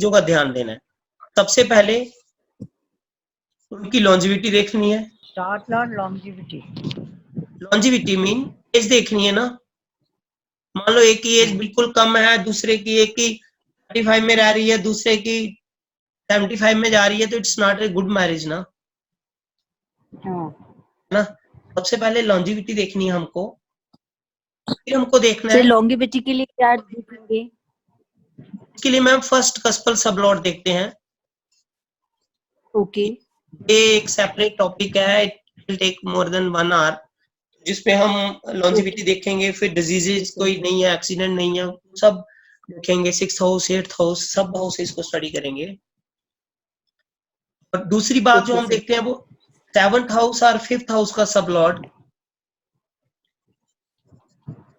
चीजों का ध्यान देना है। सबसे पहले उनकी लॉन्जिविटी देखनी है। Start lot longevity, longevity mean age देखनी है ना। मान लो एक की एज बिल्कुल कम है, दूसरे की एक की 35 में रह रही है, दूसरे की 75 में जा रही है, तो it's not a good marriage ना। ना सबसे पहले लॉन्जिविटी देखनी है हमको, फिर हमको देखना है लॉन्जिविटी के लिए क्या देखेंगे? इसके लिए मैम फर्स्ट कस्पल सबलॉट देखते हैं। ओके, ये एक सेपरेट टॉपिक है, it will take more than 1 hour, जिसपे हम लॉन्जिविटी देखेंगे, फिर डिजीजेस कोई नहीं है, एक्सीडेंट नहीं है, सब देखेंगे। 6th हाउस, 8th हाउस, सब हाउसेस को स्टडी करेंगे। और दूसरी बात जो हम देखते हैं वो 7th हाउस और 5th हाउस का सबलॉट।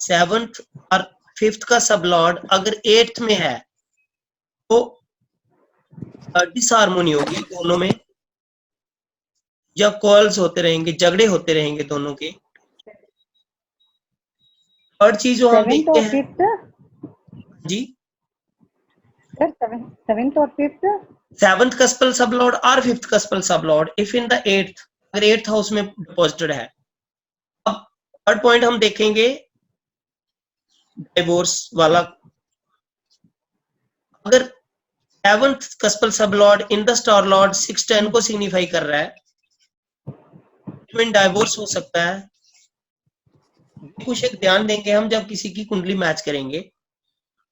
7th और 5th का सबलॉट अगर 8th में है तो डिसहार्मोनी होगी दोनों में, या कॉल्स होते रहेंगे, झगड़े होते रहेंगे दोनों के। थर्ड चीज जो हम देखते हैं जी, 7th और 5th, 7th कस्पल सबलॉर्ड और 5th cuspal sublord if in the 8th, अगर 8th हाउस में डिपॉजिटेड है। अब थर्ड पॉइंट हम देखेंगे डिवोर्स वाला। अगर 7th cuspal sublord in the star Lord 610 को सिग्निफाई कर रहा है, मीन डाइवोर्स हो सकता है। कुछ एक ध्यान देंगे हम जब किसी की कुंडली मैच करेंगे।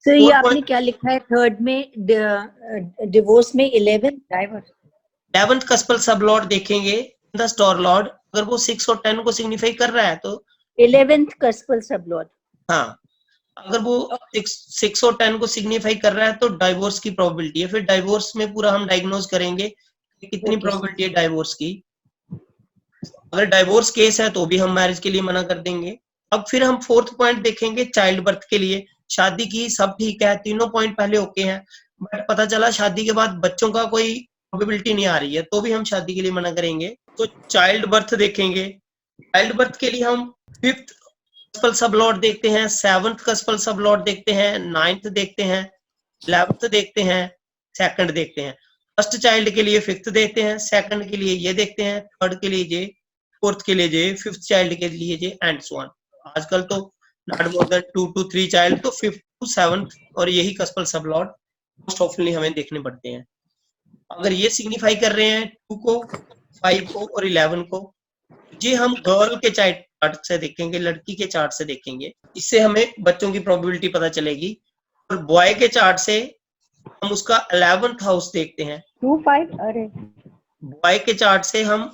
सर ये आपने क्या लिखा है थर्ड में? डिवोर्स में 11th कस्पल सबलॉर्ड देखेंगे द स्टार लॉर्ड, अगर वो 6 और 10 को सिग्निफाई कर रहा है तो 11th कस्पल सबलॉर्ड। हाँ, अगर वो 6 और 10 को सिग्निफाई कर रहा है तो डाइवोर्स की प्रोबेबिलिटी है। फिर डाइवोर्स में पूरा हम डायग्नोज करेंगे कि कितनी प्रोबेबिलिटी है डाइवोर्स की। अगर डाइवोर्स केस है तो भी हम मैरिज के लिए मना कर देंगे। अब फिर हम फोर्थ पॉइंट देखेंगे चाइल्ड बर्थ के लिए। शादी की सब ठीक है, तीनों पॉइंट पहले ओके हैं, बट पता चला शादी के बाद बच्चों का कोई प्रोबेबिलिटी नहीं आ रही है, तो भी हम शादी के लिए मना करेंगे। तो चाइल्ड बर्थ देखेंगे। चाइल्ड बर्थ के लिए हम 5th कस्पल सबलॉर्ड देखते हैं, 7th कस्पल सबलॉर्ड देखते हैं, 9th देखते हैं, 11th देखते हैं, 2nd देखते हैं। फर्स्ट चाइल्ड के लिए 5th देखते हैं, 2nd के लिए ये देखते हैं, 3rd के लिए ये, 4th के लिए ये, 5th चाइल्ड के लिए ये, एंड सो ऑन। आजकल तो not more than 2 to 3 child, तो 5th to 7th और यही कस्पल सबलॉर्ड मोस्ट ऑफनली हमें देखने पड़ते हैं। अगर ये सिग्निफाई कर रहे हैं 2 को, 5 को और 11 को, ये हम गर्ल के चार्ट से देखेंगे, लड़की के चार्ट से देखेंगे, इससे हमें बच्चों की प्रोबेबिलिटी पता चलेगी। और बॉय के चार्ट से हम उसका 11th हाउस देखते हैं। 2, 5, अरे बॉय के चार्ट से हम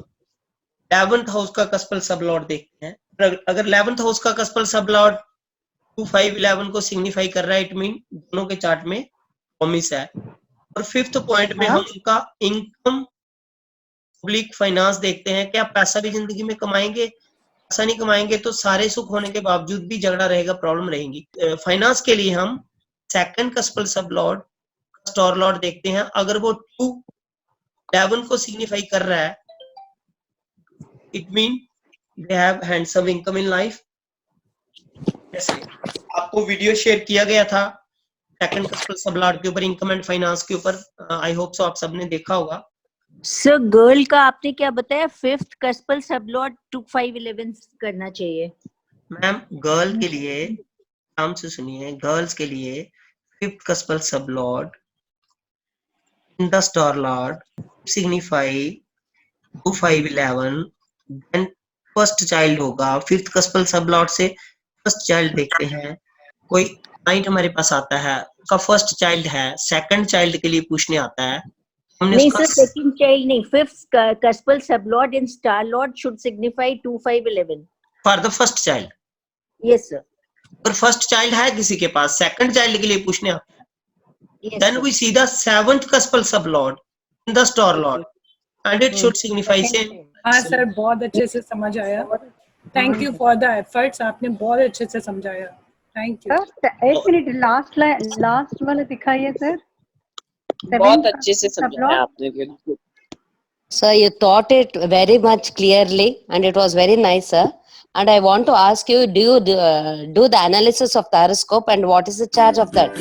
11th हाउस का कस्पल सबलॉर्ड देखते हैं। अगर 11th हाउस का कस्पल सबलॉर्ड 2, 5, 11 को सिग्निफाई कर रहा है, इट मीन दोनों के चार्ट में प्रॉमिस है। और 5th पॉइंट में हम उनका इनकम, पब्लिक फाइनेंस देखते हैं, क्या पैसा भी जिंदगी में कमाएंगे। पैसा नहीं कमाएंगे तो सारे सुख होने के बावजूद भी झगड़ा रहेगा, प्रॉब्लम रहेगी। फाइनेंस के लिए हम 2nd कस्पल सबलॉर्ड, स्टार लॉर्ड देखते हैं। अगर वो 2, 11 को सिग्निफाई कर रहा है, it mean they have handsome income in life. जैसे आपको वीडियो शेयर किया गया था 2nd कस्पल सबलॉर्ड के ऊपर, इनकम एंड फाइनेंस के ऊपर, आई होप सो आप सबने देखा होगा। सर गर्ल का आपने क्या बताया? 5th कस्पल सबलॉर्ड 2, 5, 11 करना चाहिए। मैम गर्ल के लिए आराम से सुनिए, गर्ल्स के लिए 5th cuspal sublord in the star lord signify 2, 5, 11, then first child होगा। 5th कस्पल सबलॉर्ड से फर्स्ट चाइल्ड देखते हैं। कोई क्लाइंट हमारे पास आता है, उसका फर्स्ट चाइल्ड है, 2nd चाइल्ड के लिए पूछने आता है, हमने नहीं उसका सर, 2nd चाइल्ड नहीं, 5th cuspal sublord in star Lord should signify 2, 5, 11 for the first child. Yes sir. अगर फर्स्ट चाइल्ड है किसी के पास, 2nd चाइल्ड के लिए पूछने आता है, then we see the 7th cuspal sublord in the star lord and it should signify same. हाँ सर, बहुत अच्छे से समझ आया। Thank you for the efforts, आपने बहुत अच्छे से समझाया। Thank you. एक मिनट, लास्ट वाला दिखाइए सर। बहुत अच्छे से समझाया आपने, बिल्कुल। Sir, you taught it very much clearly and it was very nice, sir. And I want to ask you, do you do the analysis of the horoscope and what is the charge of that?